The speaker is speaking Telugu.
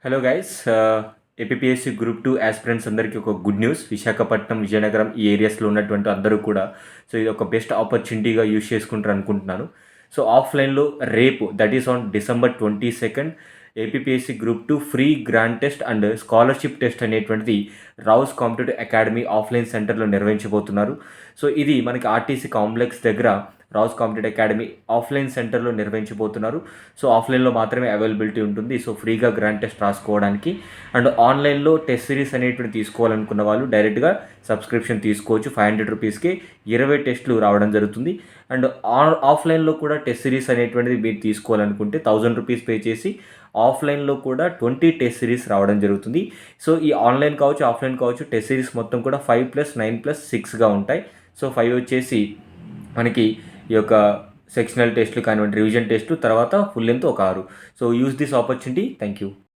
Hello guys APSC group 2 aspirants అందరికీ ఒక గుడ్ న్యూస్. విశాఖపట్నం, విజయనగరం ఈ ఏరియాస్లో ఉన్నటువంటి అందరూ కూడా ఇది ఒక బెస్ట్ ఆపర్చునిటీగా యూజ్ చేసుకుంటారు అనుకుంటున్నాను. సో ఆఫ్లైన్లో రేపు that is on December 22 APSC group 2 free grand test and scholarship test అనేటువంటిది రావుస్ కాంపిటేటివ్ అకాడమీ ఆఫ్లైన్ సెంటర్లో నిర్వహించబోతున్నారు. సో ఇది మనకి ఆర్టీసీ కాంప్లెక్స్ దగ్గర రావుస్ కాంపిటేటివ్ అకాడమీ ఆఫ్లైన్ సెంటర్లో నిర్వహించబోతున్నారు. సో ఆఫ్లైన్లో మాత్రమే అవైలబిలిటీ ఉంటుంది. సో ఫ్రీగా గ్రాండ్ టెస్ట్ రాసుకోవడానికి అండ్ ఆన్లైన్లో టెస్ట్ సిరీస్ అనేటువంటి తీసుకోవాలనుకున్న వాళ్ళు డైరెక్ట్గా సబ్స్క్రిప్షన్ తీసుకోవచ్చు. 500 రూపీస్కి 20 టెస్టులు రావడం జరుగుతుంది. అండ్ ఆఫ్లైన్లో కూడా టెస్ట్ సిరీస్ అనేటువంటిది మీరు తీసుకోవాలనుకుంటే 1000 రూపీస్ పే చేసి ఆఫ్లైన్లో కూడా 20 టెస్ట్ సిరీస్ రావడం జరుగుతుంది. సో ఈ ఆన్లైన్ కావచ్చు, ఆఫ్లైన్ కావచ్చు, టెస్ట్ సిరీస్ మొత్తం కూడా 5+9+6గా ఉంటాయి. సో 5 వచ్చేసి మనకి ఈ యొక్క సెక్షనల్ టెస్ట్లు కానివ్వండి, రివిజన్ టెస్ట్లు, తర్వాత ఫుల్ లెంత్ ఒక 6. So use this opportunity. Thank you.